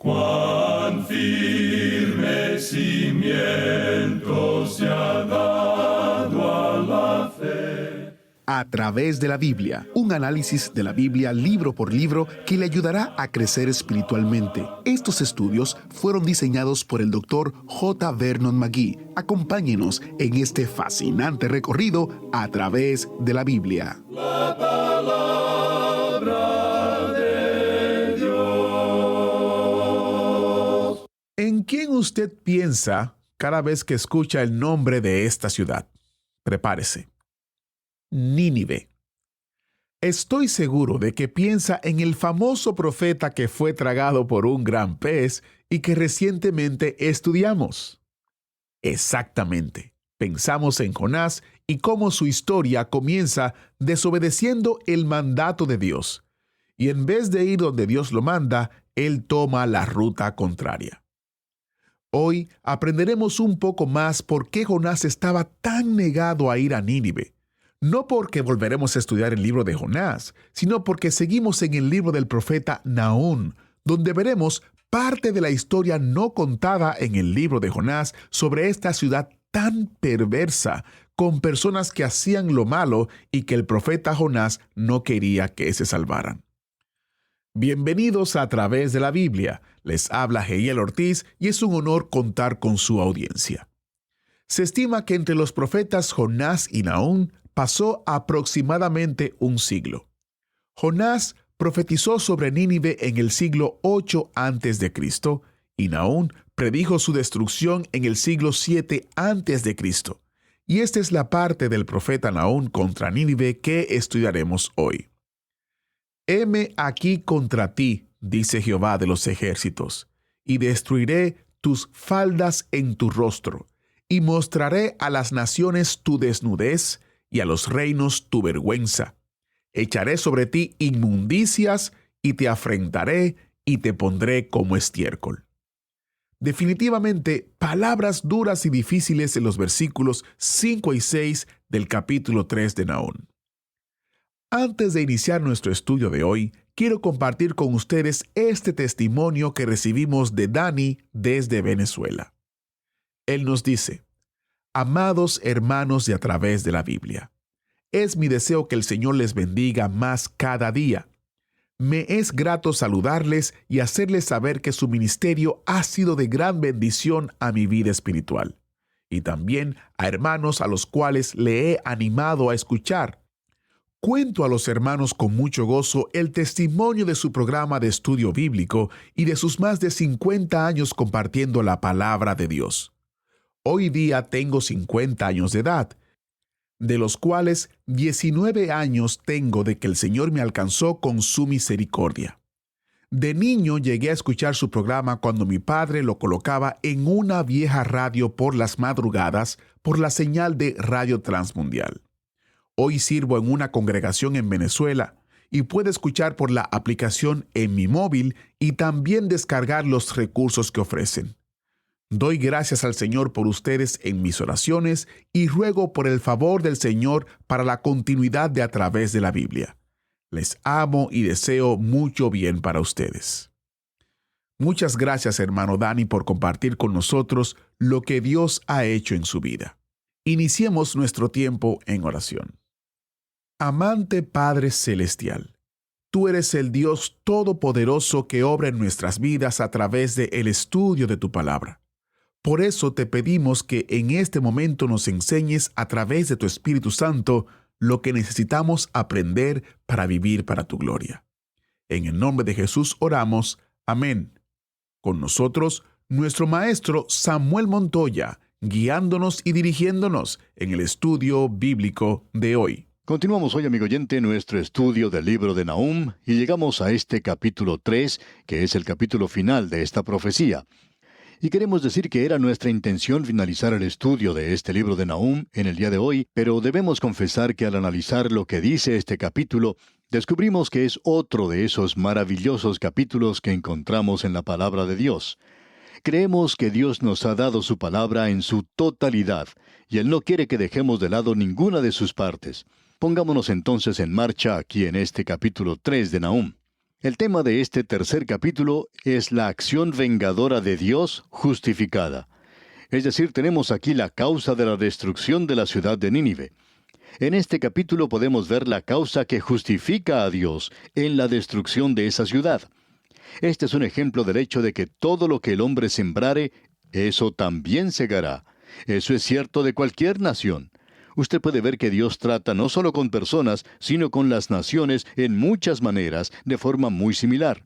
Cuán firme cimiento se ha dado a la fe. A través de la Biblia, un análisis de la Biblia libro por libro que le ayudará a crecer espiritualmente. Estos estudios fueron diseñados por el Dr. J. Vernon McGee. Acompáñenos en este fascinante recorrido a través de la Biblia. La palabra de Dios. ¿En quién usted piensa cada vez que escucha el nombre de esta ciudad? Prepárese. Nínive. Estoy seguro de que piensa en el famoso profeta que fue tragado por un gran pez y que recientemente estudiamos. Exactamente. Pensamos en Jonás y cómo su historia comienza desobedeciendo el mandato de Dios. Y en vez de ir donde Dios lo manda, él toma la ruta contraria. Hoy aprenderemos un poco más por qué Jonás estaba tan negado a ir a Nínive. No porque volveremos a estudiar el libro de Jonás, sino porque seguimos en el libro del profeta Nahum, donde veremos parte de la historia no contada en el libro de Jonás sobre esta ciudad tan perversa, con personas que hacían lo malo y que el profeta Jonás no quería que se salvaran. Bienvenidos a través de la Biblia. Les habla Heiel Ortiz y es un honor contar con su audiencia. Se estima que entre los profetas Jonás y Nahum pasó aproximadamente un siglo. Jonás profetizó sobre Nínive en el siglo 8 a.C. y Nahum predijo su destrucción en el siglo 7 a.C. Y esta es la parte del profeta Nahum contra Nínive que estudiaremos hoy. Heme aquí contra ti, dice Jehová de los ejércitos, y destruiré tus faldas en tu rostro, y mostraré a las naciones tu desnudez, y a los reinos tu vergüenza. Echaré sobre ti inmundicias, y te afrentaré, y te pondré como estiércol. Definitivamente, palabras duras y difíciles en los versículos 5 y 6 del capítulo 3 de Nahum. Antes de iniciar nuestro estudio de hoy, quiero compartir con ustedes este testimonio que recibimos de Dani desde Venezuela. Él nos dice: Amados hermanos de a través de la Biblia, es mi deseo que el Señor les bendiga más cada día. Me es grato saludarles y hacerles saber que su ministerio ha sido de gran bendición a mi vida espiritual, y también a hermanos a los cuales le he animado a escuchar. Cuento a los hermanos con mucho gozo el testimonio de su programa de estudio bíblico y de sus más de 50 años compartiendo la palabra de Dios. Hoy día tengo 50 años de edad, de los cuales 19 años tengo de que el Señor me alcanzó con su misericordia. De niño llegué a escuchar su programa cuando mi padre lo colocaba en una vieja radio por las madrugadas por la señal de Radio Transmundial. Hoy sirvo en una congregación en Venezuela y puedo escuchar por la aplicación en mi móvil y también descargar los recursos que ofrecen. Doy gracias al Señor por ustedes en mis oraciones y ruego por el favor del Señor para la continuidad de a través de la Biblia. Les amo y deseo mucho bien para ustedes. Muchas gracias, hermano Dani, por compartir con nosotros lo que Dios ha hecho en su vida. Iniciemos nuestro tiempo en oración. Amante Padre Celestial, tú eres el Dios Todopoderoso que obra en nuestras vidas a través del estudio de tu palabra. Por eso te pedimos que en este momento nos enseñes a través de tu Espíritu Santo lo que necesitamos aprender para vivir para tu gloria. En el nombre de Jesús oramos. Amén. Con nosotros, nuestro maestro Samuel Montoya, guiándonos y dirigiéndonos en el estudio bíblico de hoy. Continuamos hoy, amigo oyente, nuestro estudio del libro de Nahum y llegamos a este capítulo 3, que es el capítulo final de esta profecía. Y queremos decir que era nuestra intención finalizar el estudio de este libro de Nahum en el día de hoy, pero debemos confesar que al analizar lo que dice este capítulo, descubrimos que es otro de esos maravillosos capítulos que encontramos en la palabra de Dios. Creemos que Dios nos ha dado su palabra en su totalidad, y Él no quiere que dejemos de lado ninguna de sus partes. Pongámonos entonces en marcha aquí en este capítulo 3 de Nahum. El tema de este tercer capítulo es la acción vengadora de Dios justificada. Es decir, tenemos aquí la causa de la destrucción de la ciudad de Nínive. En este capítulo podemos ver la causa que justifica a Dios en la destrucción de esa ciudad. Este es un ejemplo del hecho de que todo lo que el hombre sembrare, eso también segará. Eso es cierto de cualquier nación. Usted puede ver que Dios trata no solo con personas, sino con las naciones en muchas maneras, de forma muy similar.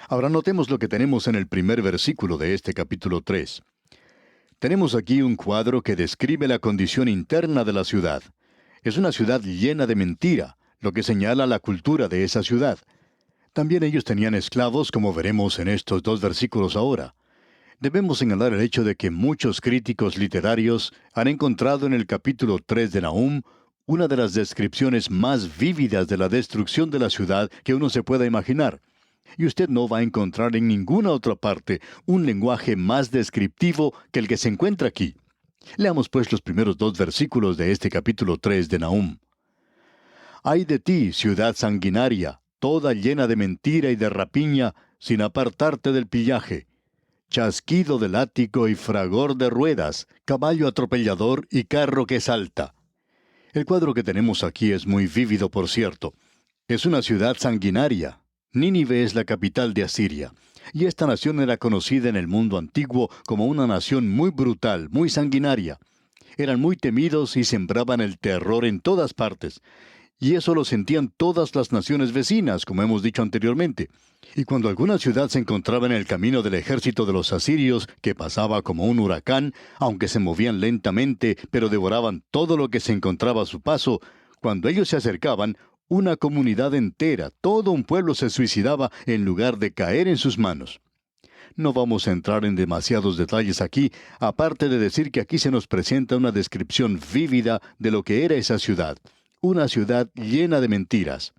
Ahora notemos lo que tenemos en el primer versículo de este capítulo 3. Tenemos aquí un cuadro que describe la condición interna de la ciudad. Es una ciudad llena de mentira, lo que señala la cultura de esa ciudad. También ellos tenían esclavos, como veremos en estos 2 versículos ahora. Debemos señalar el hecho de que muchos críticos literarios han encontrado en el capítulo 3 de Nahum una de las descripciones más vívidas de la destrucción de la ciudad que uno se pueda imaginar. Y usted no va a encontrar en ninguna otra parte un lenguaje más descriptivo que el que se encuentra aquí. Leamos pues los primeros 2 versículos de este capítulo 3 de Nahum. Ay de ti, ciudad sanguinaria, toda llena de mentira y de rapiña, sin apartarte del pillaje. Chasquido de látigo y fragor de ruedas, caballo atropellador y carro que salta. El cuadro que tenemos aquí es muy vívido, por cierto. Es una ciudad sanguinaria. Nínive es la capital de Asiria, y esta nación era conocida en el mundo antiguo como una nación muy brutal, muy sanguinaria. Eran muy temidos y sembraban el terror en todas partes. Y eso lo sentían todas las naciones vecinas, como hemos dicho anteriormente. Y cuando alguna ciudad se encontraba en el camino del ejército de los asirios, que pasaba como un huracán, aunque se movían lentamente, pero devoraban todo lo que se encontraba a su paso, cuando ellos se acercaban, una comunidad entera, todo un pueblo se suicidaba en lugar de caer en sus manos. No vamos a entrar en demasiados detalles aquí, aparte de decir que aquí se nos presenta una descripción vívida de lo que era esa ciudad. Una ciudad llena de mentiras.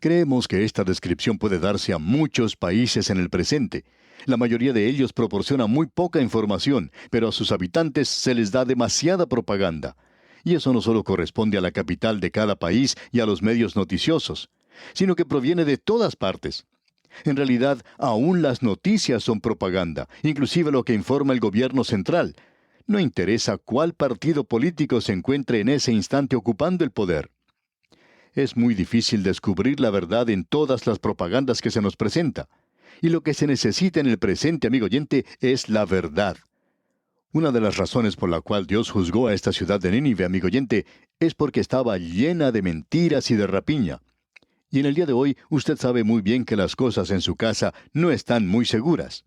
Creemos que esta descripción puede darse a muchos países en el presente. La mayoría de ellos proporciona muy poca información, pero a sus habitantes se les da demasiada propaganda. Y eso no solo corresponde a la capital de cada país y a los medios noticiosos, sino que proviene de todas partes. En realidad, aún las noticias son propaganda, inclusive lo que informa el gobierno central. No interesa cuál partido político se encuentre en ese instante ocupando el poder. Es muy difícil descubrir la verdad en todas las propagandas que se nos presenta. Y lo que se necesita en el presente, amigo oyente, es la verdad. Una de las razones por la cual Dios juzgó a esta ciudad de Nínive, amigo oyente, es porque estaba llena de mentiras y de rapiña. Y en el día de hoy, usted sabe muy bien que las cosas en su casa no están muy seguras.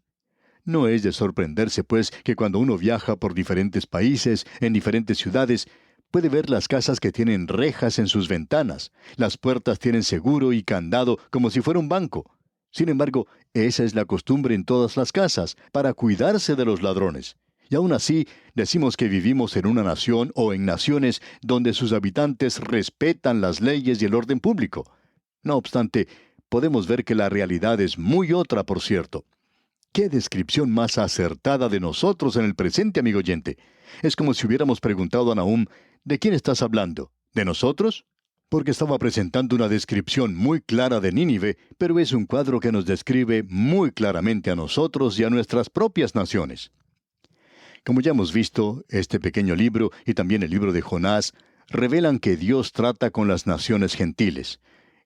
No es de sorprenderse, pues, que cuando uno viaja por diferentes países, en diferentes ciudades, puede ver las casas que tienen rejas en sus ventanas. Las puertas tienen seguro y candado como si fuera un banco. Sin embargo, esa es la costumbre en todas las casas, para cuidarse de los ladrones. Y aún así, decimos que vivimos en una nación o en naciones donde sus habitantes respetan las leyes y el orden público. No obstante, podemos ver que la realidad es muy otra, por cierto. ¡Qué descripción más acertada de nosotros en el presente, amigo oyente! Es como si hubiéramos preguntado a Nahum, ¿de quién estás hablando? ¿De nosotros? Porque estaba presentando una descripción muy clara de Nínive, pero es un cuadro que nos describe muy claramente a nosotros y a nuestras propias naciones. Como ya hemos visto, este pequeño libro y también el libro de Jonás revelan que Dios trata con las naciones gentiles.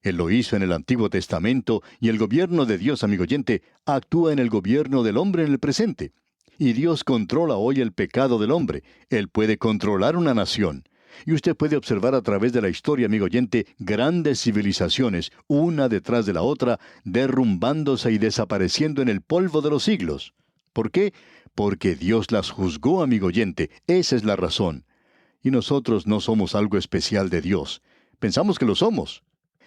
Él lo hizo en el Antiguo Testamento y el gobierno de Dios, amigo oyente, actúa en el gobierno del hombre en el presente. Y Dios controla hoy el pecado del hombre. Él puede controlar una nación. Y usted puede observar a través de la historia, amigo oyente, grandes civilizaciones, una detrás de la otra, derrumbándose y desapareciendo en el polvo de los siglos. ¿Por qué? Porque Dios las juzgó, amigo oyente. Esa es la razón. Y nosotros no somos algo especial de Dios. Pensamos que lo somos.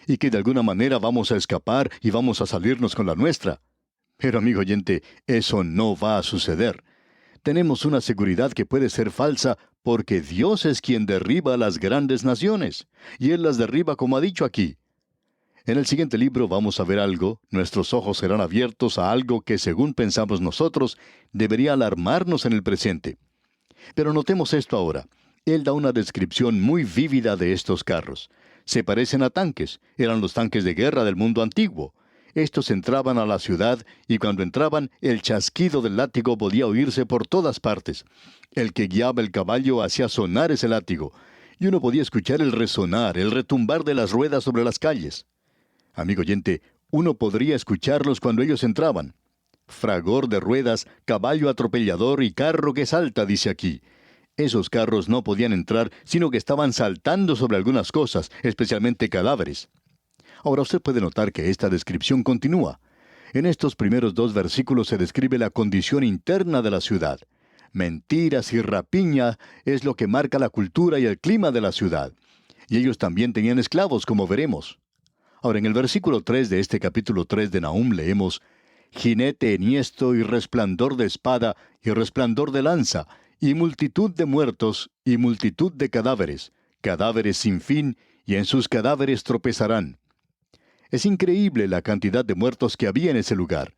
Y que de alguna manera vamos a escapar y vamos a salirnos con la nuestra. Pero, amigo oyente, eso no va a suceder. Tenemos una seguridad que puede ser falsa porque Dios es quien derriba a las grandes naciones. Y Él las derriba como ha dicho aquí. En el siguiente libro vamos a ver algo, nuestros ojos serán abiertos a algo que, según pensamos nosotros, debería alarmarnos en el presente. Pero notemos esto ahora. Él da una descripción muy vívida de estos carros. Se parecen a tanques, eran los tanques de guerra del mundo antiguo. Estos entraban a la ciudad, y cuando entraban, el chasquido del látigo podía oírse por todas partes. El que guiaba el caballo hacía sonar ese látigo, y uno podía escuchar el resonar, el retumbar de las ruedas sobre las calles. Amigo oyente, uno podría escucharlos cuando ellos entraban. Fragor de ruedas, caballo atropellador y carro que salta, dice aquí. Esos carros no podían entrar, sino que estaban saltando sobre algunas cosas, especialmente cadáveres. Ahora usted puede notar que esta descripción continúa. En estos primeros 2 versículos se describe la condición interna de la ciudad. Mentiras y rapiña es lo que marca la cultura y el clima de la ciudad. Y ellos también tenían esclavos, como veremos. Ahora, en el versículo 3 de este capítulo 3 de Nahum leemos: jinete enhiesto y resplandor de espada y resplandor de lanza, y multitud de muertos y multitud de cadáveres, cadáveres sin fin, y en sus cadáveres tropezarán. Es increíble la cantidad de muertos que había en ese lugar.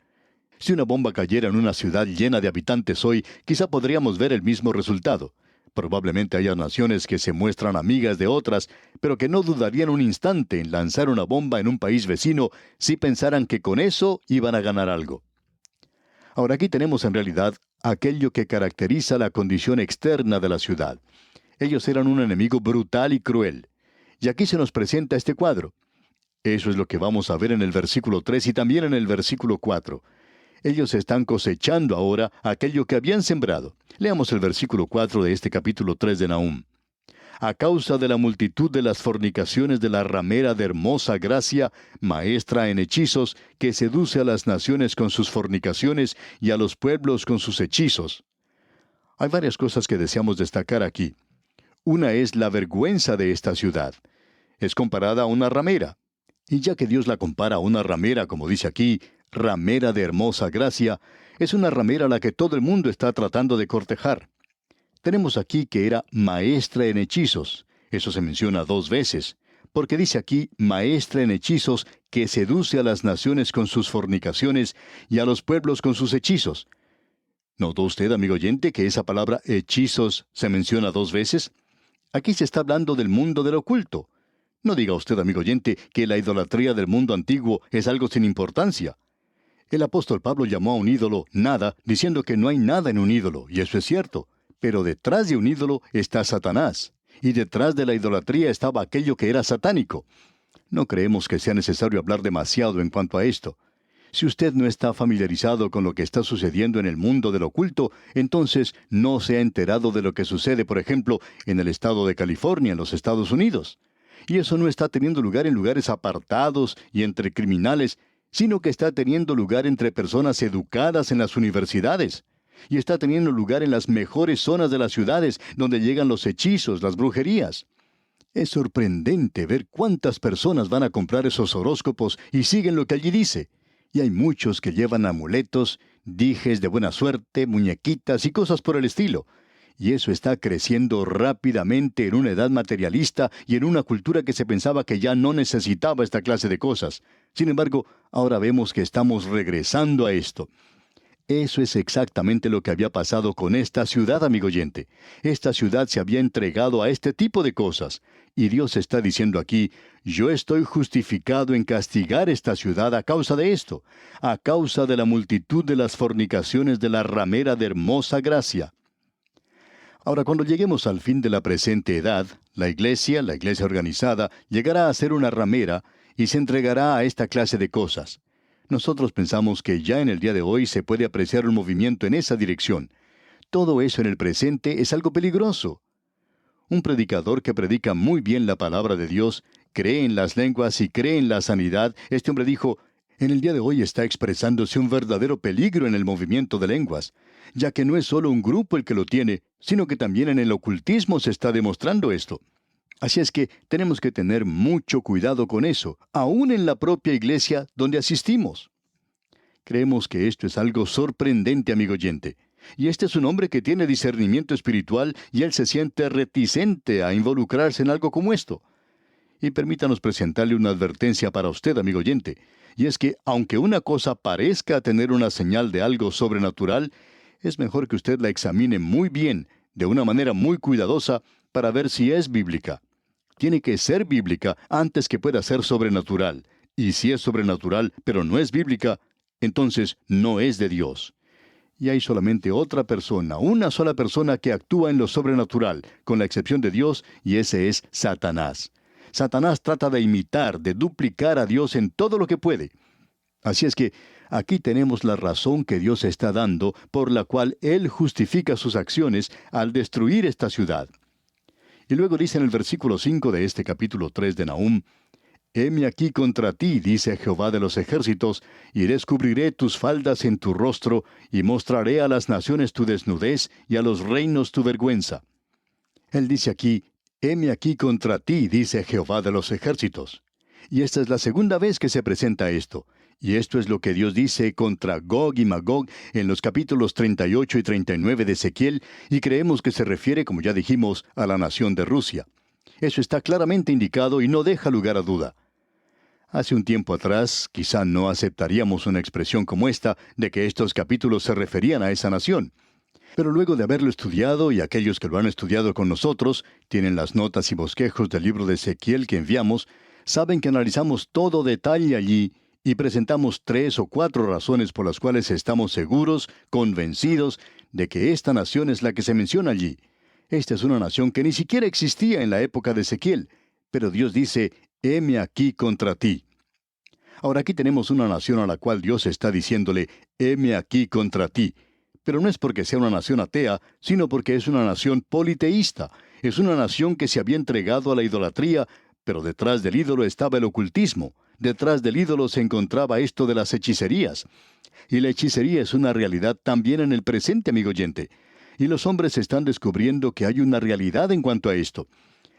Si una bomba cayera en una ciudad llena de habitantes hoy, quizá podríamos ver el mismo resultado. Probablemente haya naciones que se muestran amigas de otras, pero que no dudarían un instante en lanzar una bomba en un país vecino si pensaran que con eso iban a ganar algo. Ahora aquí tenemos en realidad aquello que caracteriza la condición externa de la ciudad. Ellos eran un enemigo brutal y cruel. Y aquí se nos presenta este cuadro. Eso es lo que vamos a ver en el versículo 3 y también en el versículo 4. Ellos están cosechando ahora aquello que habían sembrado. Leamos el versículo 4 de este capítulo 3 de Nahum. A causa de la multitud de las fornicaciones de la ramera de hermosa gracia, maestra en hechizos, que seduce a las naciones con sus fornicaciones y a los pueblos con sus hechizos. Hay varias cosas que deseamos destacar aquí. Una es la vergüenza de esta ciudad. Es comparada a una ramera. Y ya que Dios la compara a una ramera, como dice aquí, ramera de hermosa gracia, es una ramera a la que todo el mundo está tratando de cortejar. Tenemos aquí que era maestra en hechizos. Eso se menciona 2 veces, porque dice aquí maestra en hechizos que seduce a las naciones con sus fornicaciones y a los pueblos con sus hechizos. ¿Notó usted, amigo oyente, que esa palabra hechizos se menciona 2 veces? Aquí se está hablando del mundo del oculto. No diga usted, amigo oyente, que la idolatría del mundo antiguo es algo sin importancia. El apóstol Pablo llamó a un ídolo nada, diciendo que no hay nada en un ídolo, y eso es cierto. Pero detrás de un ídolo está Satanás, y detrás de la idolatría estaba aquello que era satánico. No creemos que sea necesario hablar demasiado en cuanto a esto. Si usted no está familiarizado con lo que está sucediendo en el mundo del oculto, entonces no se ha enterado de lo que sucede, por ejemplo, en el estado de California, en los Estados Unidos. Y eso no está teniendo lugar en lugares apartados y entre criminales, sino que está teniendo lugar entre personas educadas en las universidades. Y está teniendo lugar en las mejores zonas de las ciudades, donde llegan los hechizos, las brujerías. Es sorprendente ver cuántas personas van a comprar esos horóscopos y siguen lo que allí dice. Y hay muchos que llevan amuletos, dijes de buena suerte, muñequitas y cosas por el estilo. Y eso está creciendo rápidamente en una edad materialista y en una cultura que se pensaba que ya no necesitaba esta clase de cosas. Sin embargo, ahora vemos que estamos regresando a esto. Eso es exactamente lo que había pasado con esta ciudad, amigo oyente. Esta ciudad se había entregado a este tipo de cosas. Y Dios está diciendo aquí, yo estoy justificado en castigar esta ciudad a causa de esto, a causa de la multitud de las fornicaciones de la ramera de hermosa gracia. Ahora, cuando lleguemos al fin de la presente edad, la iglesia organizada, llegará a ser una ramera y se entregará a esta clase de cosas. Nosotros pensamos que ya en el día de hoy se puede apreciar un movimiento en esa dirección. Todo eso en el presente es algo peligroso. Un predicador que predica muy bien la palabra de Dios, cree en las lenguas y cree en la sanidad, este hombre dijo, en el día de hoy está expresándose un verdadero peligro en el movimiento de lenguas, ya que no es solo un grupo el que lo tiene, sino que también en el ocultismo se está demostrando esto. Así es que tenemos que tener mucho cuidado con eso, aún en la propia iglesia donde asistimos. Creemos que esto es algo sorprendente, amigo oyente. Y este es un hombre que tiene discernimiento espiritual y él se siente reticente a involucrarse en algo como esto. Y permítanos presentarle una advertencia para usted, amigo oyente. Y es que, aunque una cosa parezca tener una señal de algo sobrenatural, es mejor que usted la examine muy bien, de una manera muy cuidadosa, para ver si es bíblica. Tiene que ser bíblica antes que pueda ser sobrenatural. Y si es sobrenatural, pero no es bíblica, entonces no es de Dios. Y hay solamente otra persona, una sola persona que actúa en lo sobrenatural, con la excepción de Dios, y ese es Satanás. Satanás trata de imitar, de duplicar a Dios en todo lo que puede. Así es que aquí tenemos la razón que Dios está dando, por la cual Él justifica sus acciones al destruir esta ciudad. Y luego dice en el versículo 5 de este capítulo 3 de Nahum: Heme aquí contra ti, dice Jehová de los ejércitos, y descubriré tus faldas en tu rostro, y mostraré a las naciones tu desnudez, y a los reinos tu vergüenza. Él dice aquí: heme aquí contra ti, dice Jehová de los ejércitos. Y esta es la segunda vez que se presenta esto. Y esto es lo que Dios dice contra Gog y Magog en los capítulos 38 y 39 de Ezequiel, y creemos que se refiere, como ya dijimos, a la nación de Rusia. Eso está claramente indicado y no deja lugar a duda. Hace un tiempo atrás, quizá no aceptaríamos una expresión como esta, de que estos capítulos se referían a esa nación. Pero luego de haberlo estudiado, y aquellos que lo han estudiado con nosotros, tienen las notas y bosquejos del libro de Ezequiel que enviamos, saben que analizamos todo detalle allí, y presentamos 3 o 4 razones por las cuales estamos seguros, convencidos, de que esta nación es la que se menciona allí. Esta es una nación que ni siquiera existía en la época de Ezequiel, pero Dios dice: heme aquí contra ti. Ahora aquí tenemos una nación a la cual Dios está diciéndole: heme aquí contra ti. Pero no es porque sea una nación atea, sino porque es una nación politeísta. Es una nación que se había entregado a la idolatría, pero detrás del ídolo estaba el ocultismo. Detrás del ídolo se encontraba esto de las hechicerías. Y la hechicería es una realidad también en el presente, amigo oyente. Y los hombres están descubriendo que hay una realidad en cuanto a esto.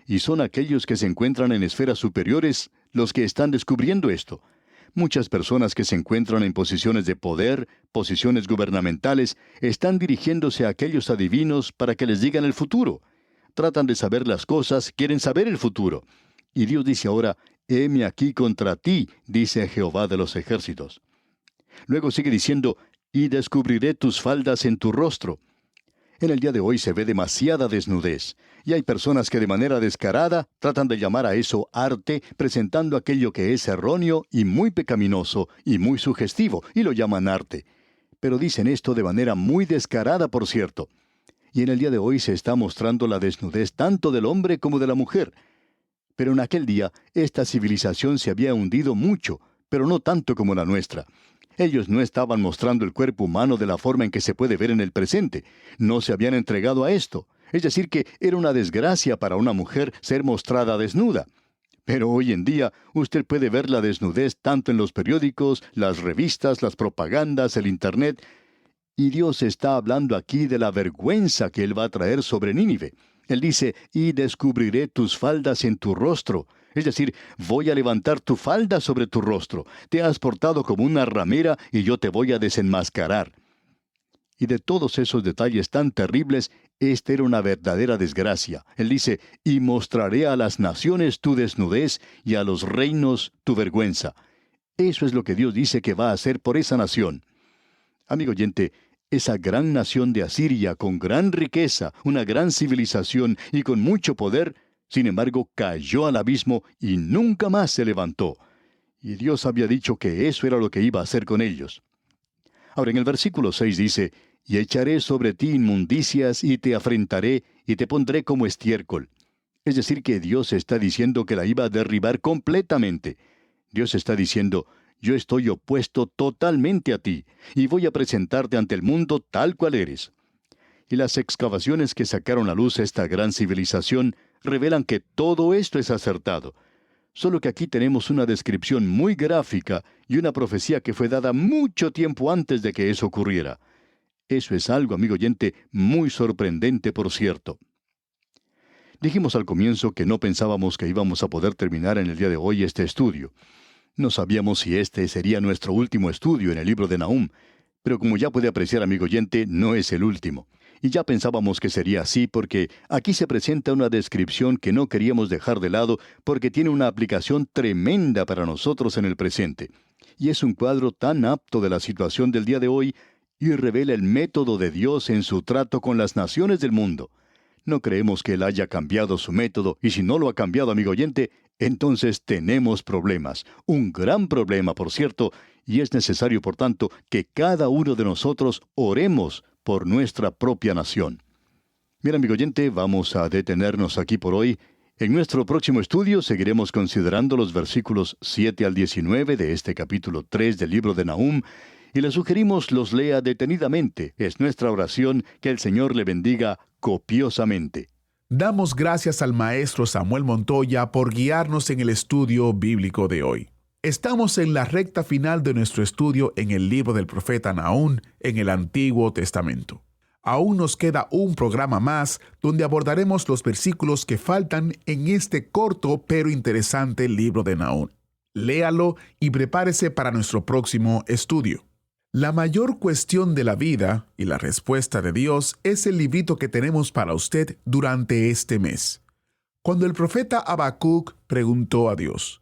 Y son aquellos que se encuentran en esferas superiores los que están descubriendo esto. Muchas personas que se encuentran en posiciones de poder, posiciones gubernamentales, están dirigiéndose a aquellos adivinos para que les digan el futuro. Tratan de saber las cosas, quieren saber el futuro. Y Dios dice ahora: heme aquí contra ti, dice Jehová de los ejércitos. Luego sigue diciendo: y descubriré tus faldas en tu rostro. En el día de hoy se ve demasiada desnudez, y hay personas que de manera descarada tratan de llamar a eso arte, presentando aquello que es erróneo y muy pecaminoso y muy sugestivo, y lo llaman arte. Pero dicen esto de manera muy descarada, por cierto. Y en el día de hoy se está mostrando la desnudez tanto del hombre como de la mujer. Pero en aquel día, esta civilización se había hundido mucho, pero no tanto como la nuestra. Ellos no estaban mostrando el cuerpo humano de la forma en que se puede ver en el presente. No se habían entregado a esto. Es decir, que era una desgracia para una mujer ser mostrada desnuda. Pero hoy en día, usted puede ver la desnudez tanto en los periódicos, las revistas, las propagandas, el Internet. Y Dios está hablando aquí de la vergüenza que Él va a traer sobre Nínive. Él dice: y descubriré tus faldas en tu rostro. Es decir, voy a levantar tu falda sobre tu rostro. Te has portado como una ramera y yo te voy a desenmascarar. Y de todos esos detalles tan terribles, esta era una verdadera desgracia. Él dice: y mostraré a las naciones tu desnudez y a los reinos tu vergüenza. Eso es lo que Dios dice que va a hacer por esa nación. Amigo oyente, esa gran nación de Asiria, con gran riqueza, una gran civilización y con mucho poder, sin embargo, cayó al abismo y nunca más se levantó. Y Dios había dicho que eso era lo que iba a hacer con ellos. Ahora, en el versículo 6 dice: y echaré sobre ti inmundicias y te afrentaré y te pondré como estiércol. Es decir, que Dios está diciendo que la iba a derribar completamente. Dios está diciendo: yo estoy opuesto totalmente a ti, y voy a presentarte ante el mundo tal cual eres. Y las excavaciones que sacaron a luz esta gran civilización revelan que todo esto es acertado. Solo que aquí tenemos una descripción muy gráfica y una profecía que fue dada mucho tiempo antes de que eso ocurriera. Eso es algo, amigo oyente, muy sorprendente, por cierto. Dijimos al comienzo que no pensábamos que íbamos a poder terminar en el día de hoy este estudio. No sabíamos si este sería nuestro último estudio en el libro de Nahum, pero como ya puede apreciar, amigo oyente, no es el último. Y ya pensábamos que sería así porque aquí se presenta una descripción que no queríamos dejar de lado porque tiene una aplicación tremenda para nosotros en el presente. Y es un cuadro tan apto de la situación del día de hoy y revela el método de Dios en su trato con las naciones del mundo. No creemos que Él haya cambiado su método, y si no lo ha cambiado, amigo oyente, entonces tenemos problemas, un gran problema, por cierto, y es necesario, por tanto, que cada uno de nosotros oremos por nuestra propia nación. Bien, amigo oyente, vamos a detenernos aquí por hoy. En nuestro próximo estudio seguiremos considerando los versículos 7 al 19 de este capítulo 3 del libro de Nahum, y le sugerimos los lea detenidamente. Es nuestra oración que el Señor le bendiga copiosamente. Damos gracias al maestro Samuel Montoya por guiarnos en el estudio bíblico de hoy. Estamos en la recta final de nuestro estudio en el libro del profeta Nahum en el Antiguo Testamento. Aún nos queda un programa más donde abordaremos los versículos que faltan en este corto pero interesante libro de Nahum. Léalo y prepárese para nuestro próximo estudio. La mayor cuestión de la vida y la respuesta de Dios es el librito que tenemos para usted durante este mes. Cuando el profeta Habacuc preguntó a Dios,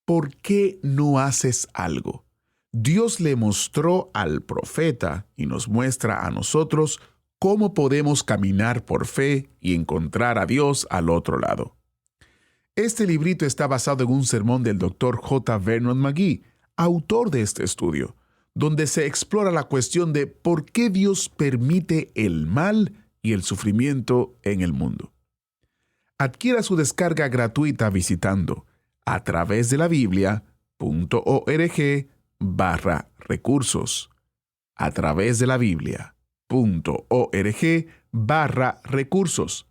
¿por qué no haces algo? Dios le mostró al profeta y nos muestra a nosotros cómo podemos caminar por fe y encontrar a Dios al otro lado. Este librito está basado en un sermón del Dr. J. Vernon McGee, autor de este estudio, donde se explora la cuestión de por qué Dios permite el mal y el sufrimiento en el mundo. Adquiera su descarga gratuita visitando a través de la Biblia.org/recursos. A través de la Biblia.org/recursos.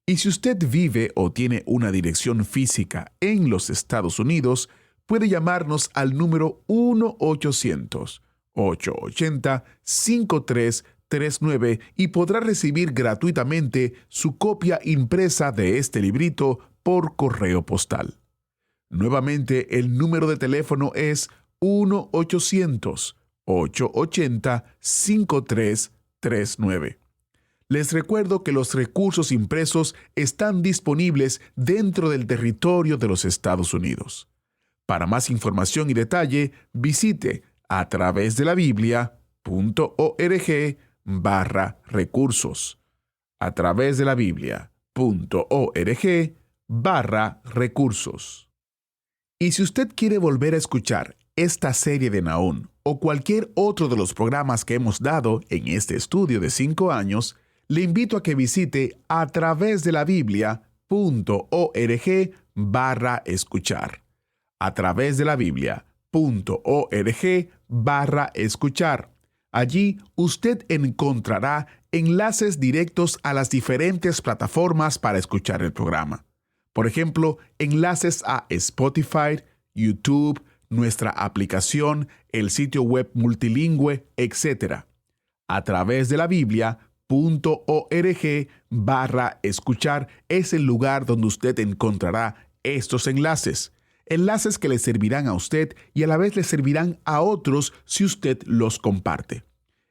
Y si usted vive o tiene una dirección física en los Estados Unidos, puede llamarnos al número 1-800-880-5339 y podrá recibir gratuitamente su copia impresa de este librito por correo postal. Nuevamente, el número de teléfono es 1-800-880-5339. Les recuerdo que los recursos impresos están disponibles dentro del territorio de los Estados Unidos. Para más información y detalle, visite a través de la Biblia.org/recursos. A través de la Biblia.org/recursos. Y si usted quiere volver a escuchar esta serie de Nahum o cualquier otro de los programas que hemos dado en este estudio de 5 años, le invito a que visite a través de la Biblia.org/escuchar. A través de la Biblia.org/escuchar. Allí usted encontrará enlaces directos a las diferentes plataformas para escuchar el programa. Por ejemplo, enlaces a Spotify, YouTube, nuestra aplicación, el sitio web multilingüe, etc. A través de la Biblia.org/escuchar es el lugar donde usted encontrará estos enlaces. Enlaces que le servirán a usted y a la vez le servirán a otros si usted los comparte.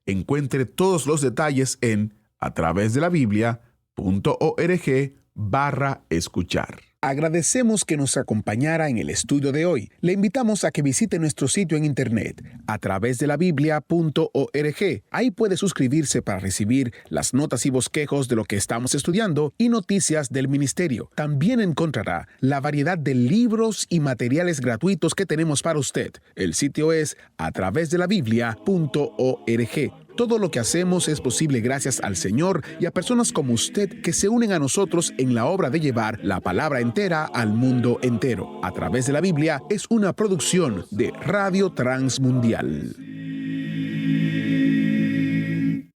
Encuentre todos los detalles en a través de la Biblia.org/escuchar. Agradecemos que nos acompañara en el estudio de hoy. Le invitamos a que visite nuestro sitio en internet a través de la Biblia.org. Ahí puede suscribirse para recibir las notas y bosquejos de lo que estamos estudiando y noticias del ministerio. También encontrará la variedad de libros y materiales gratuitos que tenemos para usted. El sitio es a través de la Biblia.org. Todo lo que hacemos es posible gracias al Señor y a personas como usted que se unen a nosotros en la obra de llevar la palabra entera al mundo entero. A través de la Biblia es una producción de Radio Transmundial.